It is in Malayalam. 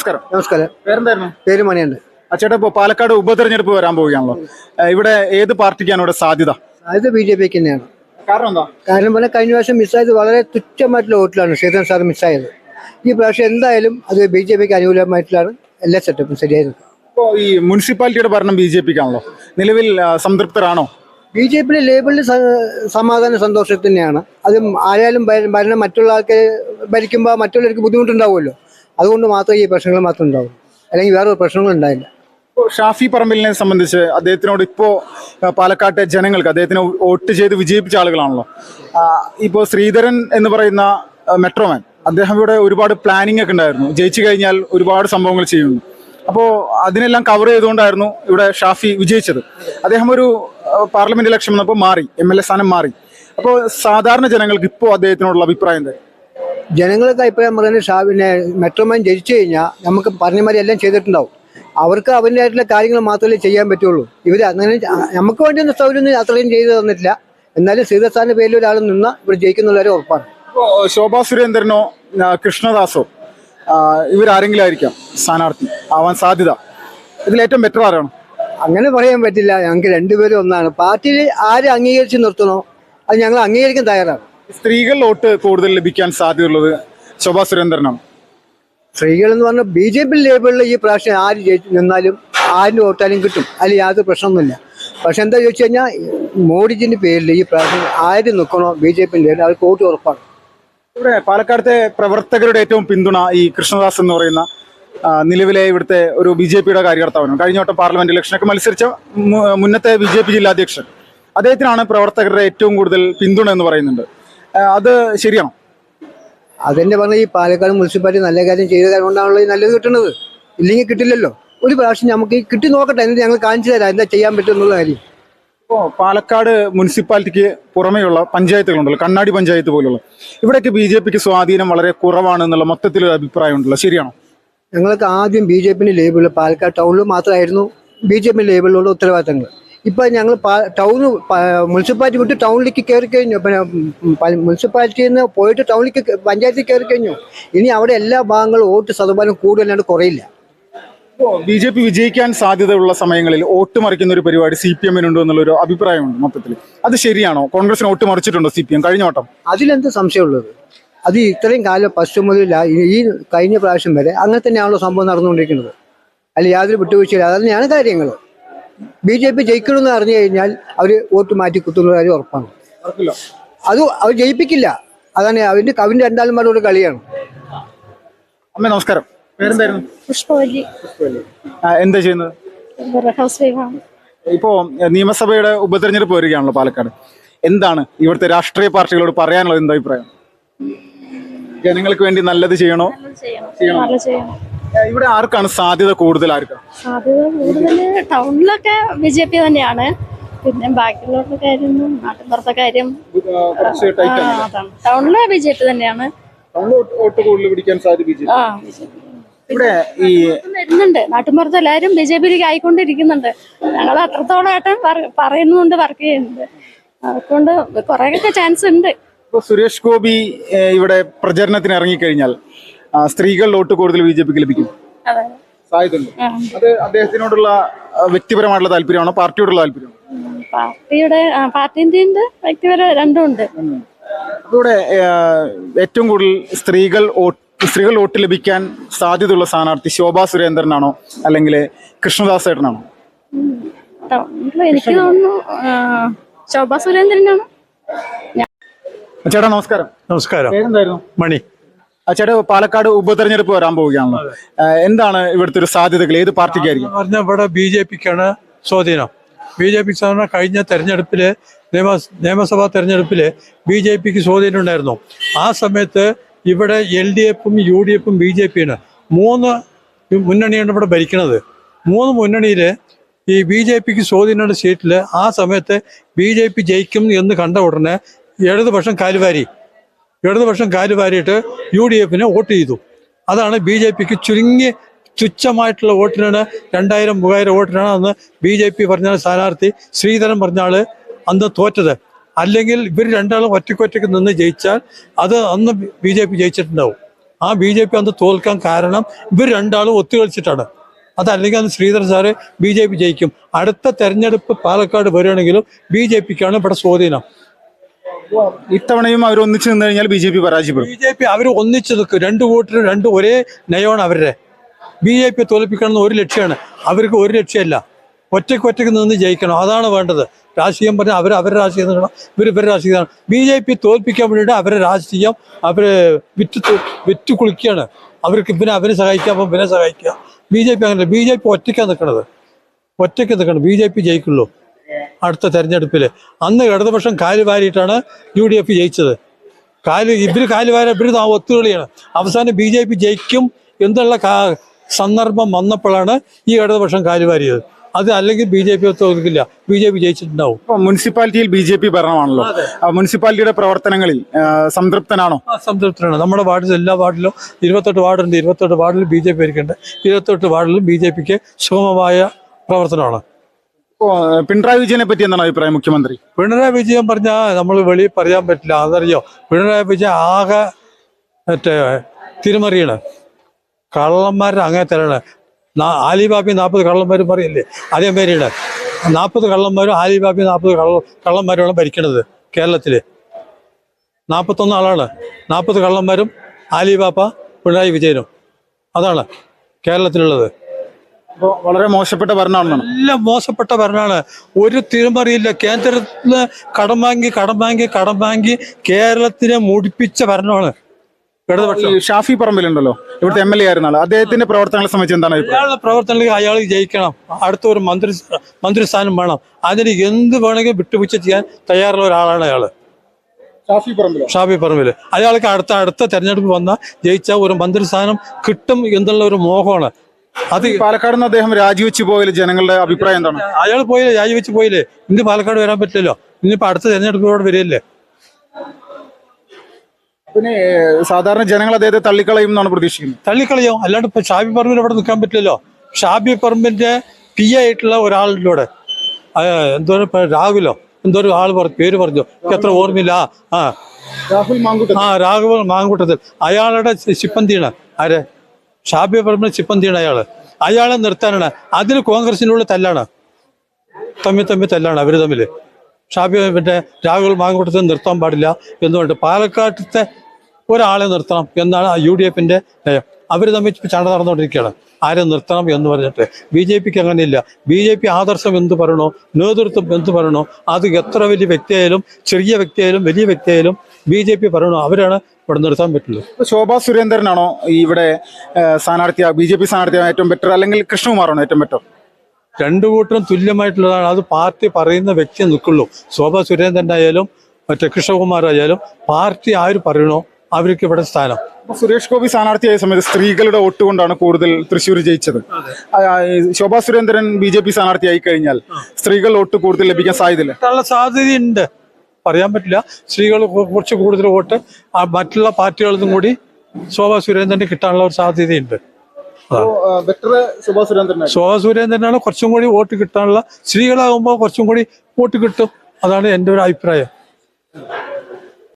നമസ്കാരം. നമസ്കാരം. പേരെന്തായിരുന്നു? പേര് മണിയുണ്ട്. ചേട്ടാ, ഇപ്പോൾ പാലക്കാട് ഉപതെരഞ്ഞെടുപ്പ് വരാൻ പോവുകയാണല്ലോ. ഇവിടെ ഏത് പാർട്ടിക്കാണ് ഇവിടെ സാധ്യത? അത് BJPക്ക് തന്നെയാണ്. കാരണം എന്താ? കാരണം പറഞ്ഞാൽ കഴിഞ്ഞ പ്രാവശ്യം മിസ്സായത് വളരെ തുച്ഛമായിട്ടുള്ള വോട്ടിലാണ് ശ്രീധരൻ സാർ മിസ്സായത്. ഈ പ്രാവശ്യം എന്തായാലും അത് BJPക്ക് അനുകൂലമായിട്ടുള്ളതാണ് എല്ലാ സെറ്റപ്പും ശരിയായത്. ഇപ്പോൾ ഈ മുനിസിപ്പാലിറ്റിയുടെ ഭരണം BJPക്കാണല്ലോ. നിലവിൽ സംതൃപ്തരാണോ? BJPയിലെ ലേബിളിൽ സമാധാന സന്തോഷത്തിൽ തന്നെയാണ്. അത് ആരായാലും ഭരണം മറ്റുള്ള ആൾക്കാർ ഭരിക്കുമ്പോൾ മറ്റുള്ളവർക്ക് ബുദ്ധിമുട്ടുണ്ടാവുമല്ലോ. അതുകൊണ്ട് മാത്രമേ ഈ പ്രശ്നങ്ങൾ മാത്രം ഉണ്ടാവും, അല്ലെങ്കിൽ വേറെ പ്രശ്നങ്ങൾ ഉണ്ടായില്ല. ഇപ്പോൾ ഷാഫി പറമ്പിലിനെ സംബന്ധിച്ച് അദ്ദേഹത്തിനോട് ഇപ്പോൾ പാലക്കാട്ടെ ജനങ്ങൾക്ക് അദ്ദേഹത്തിന് വോട്ട് ചെയ്ത് വിജയിപ്പിച്ച ആളുകളാണല്ലോ. ഇപ്പോൾ ശ്രീധരൻ എന്ന് പറയുന്ന മെട്രോമാൻ, അദ്ദേഹം ഇവിടെ ഒരുപാട് പ്ലാനിങ് ഒക്കെ ഉണ്ടായിരുന്നു. ജയിച്ചു കഴിഞ്ഞാൽ ഒരുപാട് സംഭവങ്ങൾ ചെയ്യുന്നു. അപ്പോൾ അതിനെല്ലാം കവർ ചെയ്തുകൊണ്ടായിരുന്നു ഇവിടെ ഷാഫി വിജയിച്ചത്. അദ്ദേഹം ഒരു പാർലമെന്റ് ഇലക്ഷൻ വന്നപ്പോൾ മാറി, MLA സ്ഥാനം മാറി. അപ്പോൾ സാധാരണ ജനങ്ങൾക്ക് ഇപ്പോൾ അദ്ദേഹത്തിനോടുള്ള അഭിപ്രായം എന്താ? ജനങ്ങൾക്ക് അഭിപ്രായം പറയുന്നത് ഷാഫിനെ മെട്രോമാൻ ജയിച്ചു കഴിഞ്ഞാൽ നമുക്ക് പറഞ്ഞമാതിരി എല്ലാം ചെയ്തിട്ടുണ്ടാവും. അവർക്ക് അവരുടേതായിട്ടുള്ള കാര്യങ്ങൾ മാത്രമേ ചെയ്യാൻ പറ്റുള്ളൂ. ഇവർ അങ്ങനെ നമുക്ക് വേണ്ടി ഒന്നും സൗകര്യം അത്രയും ചെയ്തു തന്നിട്ടില്ല. എന്നാലും ശ്രീധർ സാറിന്റെ പേരിൽ ഒരാൾ നിന്ന ഇവിടെ ജയിക്കുന്നുള്ളവരെ ഉറപ്പാണ്. ഇപ്പോൾ ശോഭാ സുരേന്ദ്രനോ കൃഷ്ണദാസോ ഇവരാരെങ്കിലും ആയിരിക്കാം സ്ഥാനാർത്ഥി ആവാൻ സാധ്യത. ഇതിലേറ്റവും ബെറ്റർ ആരാണ്? അങ്ങനെ പറയാൻ പറ്റില്ല. ഞങ്ങൾക്ക് രണ്ടുപേരും ഒന്നാണ്. പാർട്ടിയിൽ ആര് അംഗീകരിച്ച് നിർത്തണോ അത് ഞങ്ങൾ അംഗീകരിക്കാൻ തയ്യാറാണ്. സ്ത്രീകൾ വോട്ട് കൂടുതൽ ലഭിക്കാൻ സാധ്യതയുള്ളത് ശോഭാ സുരേന്ദ്രനാണ്. സ്ത്രീകൾ എന്ന് പറഞ്ഞാൽ BJP ലേബിളിൽ ഈ പ്രാവശ്യം ആര് ജയിച്ചു നിന്നാലും ആരിന് വോട്ടാലും കിട്ടും, അതിൽ യാതൊരു പ്രശ്നമൊന്നുമില്ല. പക്ഷെ എന്താ ചോദിച്ചു കഴിഞ്ഞാൽ മോഡിജിന്റെ പേരിൽ ഈ പ്രാവശ്യം ആര് നിൽക്കണോ BJP ലേബിൾ അവർക്ക് വോട്ട് ഉറപ്പാണ്. ഇവിടെ പാലക്കാടത്തെ പ്രവർത്തകരുടെ ഏറ്റവും പിന്തുണ ഈ കൃഷ്ണദാസ് എന്ന് പറയുന്ന നിലവിലെ ഇവിടുത്തെ ഒരു BJPയുടെ കാര്യകർത്താവാണ്. കഴിഞ്ഞ വട്ടം പാർലമെന്റ് ഇലക്ഷനൊക്കെ മത്സരിച്ച മുന്നത്തെ BJP ജില്ലാ അധ്യക്ഷൻ. അദ്ദേഹത്തിനാണ് പ്രവർത്തകരുടെ ഏറ്റവും കൂടുതൽ പിന്തുണ എന്ന് പറയുന്നുണ്ട്. അത് ശരിയാണോ? അതെന്നെ പറഞ്ഞാൽ ഈ പാലക്കാട് മുനിസിപ്പാലിറ്റി നല്ല കാര്യം ചെയ്ത കാര്യം കൊണ്ടാണല്ലോ ഈ നല്ലത് കിട്ടുന്നത്. ഇല്ലെങ്കിൽ കിട്ടില്ലല്ലോ. ഒരു പ്രാവശ്യം നമുക്ക് ഈ കിട്ടി നോക്കട്ടെ, എന്നിട്ട് ഞങ്ങൾ കാണിച്ചു തരാം എന്താ ചെയ്യാൻ പറ്റുമെന്നുള്ള കാര്യം. ഇപ്പോൾ പാലക്കാട് മുനിസിപ്പാലിറ്റിക്ക് പുറമെയുള്ള പഞ്ചായത്തുകളുണ്ടല്ലോ, കണ്ണാടി പഞ്ചായത്ത് പോലുള്ള, ഇവിടെയൊക്കെ BJPക്ക് സ്വാധീനം വളരെ കുറവാണെന്നുള്ള മൊത്തത്തിലൊരു അഭിപ്രായം ഉണ്ടല്ലോ. ശരിയാണോ? ഞങ്ങൾക്ക് ആദ്യം BJP ലേബിൾ പാലക്കാട് ടൗണിൽ മാത്രമായിരുന്നു BJP ലേബിളിലുള്ള ഉത്തരവാദിത്തങ്ങൾ. ഇപ്പം ഞങ്ങൾ ടൗണ് മുനിസിപ്പാലിറ്റി വിട്ട് ടൗണിലേക്ക് കയറി കഴിഞ്ഞു. പിന്നെ മുനിസിപ്പാലിറ്റിയിൽ നിന്ന് പോയിട്ട് ടൗണിലേക്ക് പഞ്ചായത്തിൽ കയറി കഴിഞ്ഞു. ഇനി അവിടെ എല്ലാ ഭാഗങ്ങളും വോട്ട് ശതമാനം കൂടുതലാണ്ട് കുറയില്ല. ഇപ്പോൾ BJP വിജയിക്കാൻ സാധ്യതയുള്ള സമയങ്ങളിൽ വോട്ട് മറിക്കുന്ന ഒരു പരിപാടി CPM ഉണ്ടോ എന്നുള്ളൊരു അഭിപ്രായമുണ്ട് മൊത്തത്തിൽ. അത് ശരിയാണോ? കോൺഗ്രസിന് വോട്ട് മറിച്ചിട്ടുണ്ടോ CPM കഴിഞ്ഞ വട്ടം? അതിലെന്ത് സംശയമുള്ളത്? അത് ഇത്രയും കാലം പശ്ചിമ മുതൽ ഈ കഴിഞ്ഞ പ്രാവശ്യം വരെ അങ്ങനെ തന്നെയാണല്ലോ സംഭവം നടന്നുകൊണ്ടിരിക്കുന്നത്. അല്ല യാതൊരു വിട്ടുവീഴ്ചയില്ല. അത് തന്നെയാണ് കാര്യങ്ങൾ. BJP ജയിക്കണമെന്ന് അറിഞ്ഞു കഴിഞ്ഞാൽ അവർ വോട്ട് മാറ്റി കുത്തുന്ന കാര്യം ഉറപ്പാണ്. അത് അവർ ജയിപ്പിക്കില്ല. അതാണ് അവന്റെ രണ്ടാളുമാരുടെ കളിയാണ്. അമ്മ നമസ്കാരം. പേരെന്തായിരുന്നു? പുഷ്പവല്ലി. എന്താ ചെയ്യുന്നത്? ഹൗസ് വൈഫാണ്. ഇപ്പോ നിയമസഭയുടെ ഉപതെരഞ്ഞെടുപ്പ് വരികയാണല്ലോ പാലക്കാട്. എന്താണ് ഇവിടുത്തെ രാഷ്ട്രീയ പാർട്ടികളോട് പറയാനുള്ളത്? എന്താ അഭിപ്രായം? ജനങ്ങൾക്ക് വേണ്ടി നല്ലത് ചെയ്യണോ? ഇവിടെ ആർക്കാണ് സാധ്യത കൂടുതൽ? ആർക്കാണ് സാധ്യത കൂടുതൽ? ടൗണിലൊക്കെ BJP തന്നെയാണ്. പിന്നെ ബാക്കിയുള്ള കാര്യം നാട്ടിൻപുറത്തെ കാര്യം ടൗണില് BJP തന്നെയാണ്. ഇവിടെ ഈ വരുന്നുണ്ട് നാട്ടിൻപുറത്ത് എല്ലാവരും BJPയിലേക്ക് ആയിക്കൊണ്ടിരിക്കുന്നുണ്ട്. ഞങ്ങൾ അത്രത്തോളമായിട്ട് പറയുന്നുണ്ട്, വർക്ക് ചെയ്യുന്നുണ്ട്. അതുകൊണ്ട് കുറേയൊക്കെ ചാൻസ് ഉണ്ട്. ഇപ്പൊ സുരേഷ് ഗോപി ഇവിടെ പ്രചരണത്തിന് ഇറങ്ങിക്കഴിഞ്ഞാൽ സ്ത്രീകൾ വോട്ട് കൂടുതൽ BJPക്ക് ലഭിക്കും സാധ്യതയുണ്ട്. അത് അദ്ദേഹത്തിനോടുള്ള വ്യക്തിപരമായിട്ടുള്ള താല്പര്യമാണോ പാർട്ടിയോടുള്ള താല്പര്യമാണോ? പാർട്ടിന്റെ വ്യക്തിപരം രണ്ടും ഉണ്ട്. ഇവിടെ ഏറ്റവും കൂടുതൽ സ്ത്രീകൾ വോട്ട് ലഭിക്കാൻ സാധ്യതയുള്ള സ്ഥാനാർത്ഥി ശോഭാ സുരേന്ദ്രനാണോ അല്ലെങ്കിൽ കൃഷ്ണദാസ് ചേട്ടനാണോ? എനിക്ക് തോന്നുന്നു ശോഭാ സുരേന്ദ്രനാണ്. ചേട്ടാ നമസ്കാരം. നമസ്കാരം. പേരെന്തായിരുന്നു? മണി. ചേട്ടാ, പാലക്കാട് ഉപതെരഞ്ഞെടുപ്പ് വരാൻ പോവുകയാണല്ലോ. എന്താണ് ഇവിടുത്തെ ഒരു സാധ്യതകൾ? ഏത് പാർട്ടിക്കായിരിക്കും? പറഞ്ഞ ഇവിടെ BJPക്കാണ് സ്വാധീനം. BJP കഴിഞ്ഞ തെരഞ്ഞെടുപ്പില് നിയമസഭാ തെരഞ്ഞെടുപ്പില് BJPക്ക് സ്വാധീനം ഉണ്ടായിരുന്നു. ആ സമയത്ത് ഇവിടെ LDFും UDFും BJPയാണ് 3 മുന്നണിയാണ് ഇവിടെ ഭരിക്കുന്നത്. 3 മുന്നണിയിൽ ഈ BJPക്ക് സ്വാധീനമുള്ള സീറ്റില് ആ സമയത്ത് BJP ജയിക്കും എന്ന് കണ്ട ഉടനെ ഇടതുപക്ഷം കാലുവാരിയിട്ട് UDFന് വോട്ട് ചെയ്തു. അതാണ് BJPക്ക് ചുരുങ്ങിയ തുച്ഛമായിട്ടുള്ള വോട്ടിനാണ് 2000-3000 വോട്ടിനാണ് അന്ന് BJP പറഞ്ഞ സ്ഥാനാർത്ഥി ശ്രീധരൻ പറഞ്ഞ ആള് അന്ന് തോറ്റത്. അല്ലെങ്കിൽ ഇവർ രണ്ടാളും ഒറ്റയ്ക്ക് നിന്ന് ജയിച്ചാൽ അത് അന്ന് BJP ജയിച്ചിട്ടുണ്ടാവും. ആ BJP അന്ന് തോൽക്കാൻ കാരണം ഇവർ രണ്ടാളും ഒത്തുകളിച്ചിട്ടാണ്. അതല്ലെങ്കിൽ അന്ന് ശ്രീധരൻ സാറ് BJP ജയിക്കും. അടുത്ത തെരഞ്ഞെടുപ്പ് പാലക്കാട് വരികയാണെങ്കിലും BJPക്കാണ് ഇവിടെ സ്വാധീനം. ഇത്തവണയും അവർ ഒന്നിച്ചു നിന്ന് കഴിഞ്ഞാൽ BJP പരാജയപ്പെടും. BJP അവർ ഒന്നിച്ചു നിൽക്കും. രണ്ടു കൂട്ടരും ഒരേ നയമാണ് അവരുടെ. BJP തോൽപ്പിക്കണം ഒരു ലക്ഷ്യമാണ്, അവർക്ക് ഒരു ലക്ഷ്യമല്ല. ഒറ്റയ്ക്ക് നിന്ന് ജയിക്കണം, അതാണ് വേണ്ടത്. രാഷ്ട്രീയം പറഞ്ഞാൽ അവരുടെ രാഷ്ട്രീയം നിൽക്കണം, ഇവരുടെ രാഷ്ട്രീയമാണ്. BJP തോൽപ്പിക്കാൻ വേണ്ടിയിട്ട് അവരുടെ രാഷ്ട്രീയം വിറ്റ് കുളിക്കുകയാണ്. അവർക്ക് അവനെ സഹായിക്കാം, പിന്നെ സഹായിക്കുക. BJP അങ്ങനെ BJP ഒറ്റയ്ക്കാണ് നിൽക്കണം. BJP ജയിക്കുള്ളൂ അടുത്ത തെരഞ്ഞെടുപ്പിൽ. അന്ന് ഇടതുപക്ഷം കാലുവാരിയിട്ടാണ് UDF ജയിച്ചത്. ഇവർ ഒത്തുകളിയാണ്. അവസാനം BJP ജയിക്കും എന്നുള്ള സന്ദർഭം വന്നപ്പോഴാണ് ഈ ഇടതുപക്ഷം കാലുവാരിയത്. അത് അല്ലെങ്കിൽ BJP തോൽക്കില്ല, BJP ജയിച്ചിട്ടുണ്ടാവും. മുനിസിപ്പാലിറ്റിയിൽ BJP ഭരണമാണല്ലോ. മുനിസിപ്പാലിറ്റിയുടെ പ്രവർത്തനങ്ങളിൽ സംതൃപ്തനാണോ? സംതൃപ്തനാണ്. നമ്മുടെ വാർഡിൽ എല്ലാ വാർഡിലും 28 വാർഡുണ്ട്. 28 വാർഡിലും BJP ഭരിക്കുന്നുണ്ട്. 28 വാർഡിലും BJPക്ക് സുഗമമായ പ്രവർത്തനമാണ്. പിണറായി വിജയനെ പറ്റി എന്താണ് അഭിപ്രായം? മുഖ്യമന്ത്രി പിണറായി വിജയൻ പറഞ്ഞാൽ നമ്മൾ വെളിയിൽ പറയാൻ പറ്റില്ല. അതറിയോ, പിണറായി വിജയൻ ആകെ തിരുമറിയാണ്. കള്ളന്മാരുടെ അങ്ങനെ തരാണ്. ആലിബാബി 40 കള്ളന്മാരും പറയില്ലേ, അതേമാതിരിയാണ്. 40 കള്ളന്മാരും ആലിബാബി 40 കള്ളന്മാരുമാണ് ഭരിക്കണത് കേരളത്തിൽ. 41 ആളാണ്. 40 കള്ളന്മാരും ആലിബാബ പിണറായി വിജയനും, അതാണ് കേരളത്തിലുള്ളത്. വളരെ മോശപ്പെട്ട ഭരണമാണ്. എല്ലാം മോശപ്പെട്ട ഭരണമാണ്. ഒരു തിരുമറിയില്ല. കേന്ദ്രത്തിൽ നിന്ന് കടം വാങ്ങി കേരളത്തിനെ മുടിപ്പിച്ച ഭരണമാണ് ഇടതുപക്ഷം. ഷാഫി പറമ്പിലുണ്ടല്ലോ, ഇവിടുത്തെ MLA ആയിരുന്ന ആള്, അദ്ദേഹത്തിന്റെ പ്രവർത്തനങ്ങളെ സംബന്ധിച്ച് എന്താണ് അയാളുടെ പ്രവർത്തനത്തിൽ അയാൾ ജയിക്കണം. അടുത്ത ഒരു മന്ത്രിസ്ഥാനം വേണം. അതിന് എന്ത് വേണമെങ്കിലും വിട്ടുവീഴ്ച ചെയ്യാൻ തയ്യാറുള്ള ഒരാളാണ് അയാള്. ഷാഫി പറമ്പിൽ അയാൾക്ക് അടുത്ത തെരഞ്ഞെടുപ്പ് വന്നാൽ ജയിച്ച ഒരു മന്ത്രിസ്ഥാനം കിട്ടും എന്നുള്ള ഒരു മോഹമാണ്. അത് പാലക്കാട് നിന്ന് അദ്ദേഹം രാജിവെച്ച് പോയില്ല. ജനങ്ങളുടെ അഭിപ്രായം എന്താണ്? അയാൾ പോയില്ലേ, രാജിവെച്ച് പോയില്ലേ. ഇന്ന് പാലക്കാട് വരാൻ പറ്റില്ലല്ലോ. ഇനിയിപ്പോ അടുത്ത തെരഞ്ഞെടുപ്പിലൂടെ വരികയല്ലേ. പിന്നെ സാധാരണ ജനങ്ങൾ അദ്ദേഹത്തെ തള്ളിക്കളയും എന്നാണ് പ്രതീക്ഷിക്കുന്നത്. തള്ളിക്കളയോ, അല്ലാണ്ട് ഇപ്പൊ ഷാഫി പറമ്പിൽ അവിടെ നിൽക്കാൻ പറ്റില്ലല്ലോ. ഷാഫി പറമ്പിന്റെ PA ആയിട്ടുള്ള ഒരാളിലൂടെ രാഹുലോ എന്തോ ആൾ പേര് പറഞ്ഞു, എത്ര ഓർമ്മയില്ല. രാഘവ മാങ്കൂട്ടത്തിൽ അയാളുടെ സിപ്പന്തിയാണ്. ആരെ? ഷാഫി പറമ്പിന് സിപ്പന്തിയാണ് അയാളെ നിർത്താനാണ്. അതിന് കോൺഗ്രസിനുള്ള തല്ലാണ്, തമ്മിൽ തല്ലാണ് അവർ തമ്മിൽ. ഷാഫി രാഹുൽ മാങ്കൂട്ടത്തിൽ നിർത്താൻ പാടില്ല എന്നുകൊണ്ട് പാലക്കാട്ടത്തെ ഒരാളെ നിർത്തണം എന്നാണ് UDFന്റെ നയം. അവർ തമ്മിൽ ചണ്ട നടന്നുകൊണ്ടിരിക്കുകയാണ്, ആരെ നിർത്തണം എന്ന് പറഞ്ഞിട്ട്. BJPക്ക് അങ്ങനെയില്ല. BJP ആദർശം എന്ത് പറയണോ, നേതൃത്വം എന്ത് പറയണോ, അത് എത്ര വലിയ വ്യക്തിയായാലും ചെറിയ വ്യക്തിയായാലും വലിയ വ്യക്തിയായാലും BJP പറയണോ അവരാണ് ഇവിടെ നിർത്താൻ പറ്റുള്ളൂ. ശോഭാ സുരേന്ദ്രനാണോ ഇവിടെ BJP സ്ഥാനാർത്ഥിയായ ഏറ്റവും ബെറ്റർ, അല്ലെങ്കിൽ കൃഷ്ണകുമാറാണോ ഏറ്റവും ബെറ്റർ? രണ്ടു കൂട്ടരും തുല്യമായിട്ടുള്ളതാണ്. അത് പാർട്ടി പറയുന്ന വ്യക്തിയെ നിൽക്കുള്ളൂ. ശോഭാ സുരേന്ദ്രൻ്റെ ആയാലും കൃഷ്ണകുമാർ ആയാലും പാർട്ടി ആര് പറയണോ അവർക്ക് ഇവിടെ സ്ഥാനം. സുരേഷ് ഗോപി സ്ഥാനാർത്ഥിയായ സമയത്ത് സ്ത്രീകളുടെ വോട്ട് കൊണ്ടാണ് കൂടുതൽ തൃശ്ശൂർ ജയിച്ചത്. ശോഭാ സുരേന്ദ്രൻ BJP സ്ഥാനാർത്ഥിയായി കഴിഞ്ഞാൽ സ്ത്രീകൾ വോട്ട് കൂടുതൽ ലഭിക്കാൻ സാധ്യതയുണ്ട്, പറയാൻ പറ്റില്ല. സ്ത്രീകൾ കുറച്ച് കൂടുതൽ വോട്ട് മറ്റുള്ള പാർട്ടികളിൽ നിന്നും കൂടി ശോഭാ സുരേന്ദ്രന് കിട്ടാനുള്ള ഒരു സാധ്യതയുണ്ട്. ശോഭാ സുരേന്ദ്രനാണ് കുറച്ചും കൂടി വോട്ട് കിട്ടാനുള്ള. സ്ത്രീകളാകുമ്പോൾ കുറച്ചും കൂടി വോട്ട് കിട്ടും, അതാണ് എൻ്റെ ഒരു അഭിപ്രായം.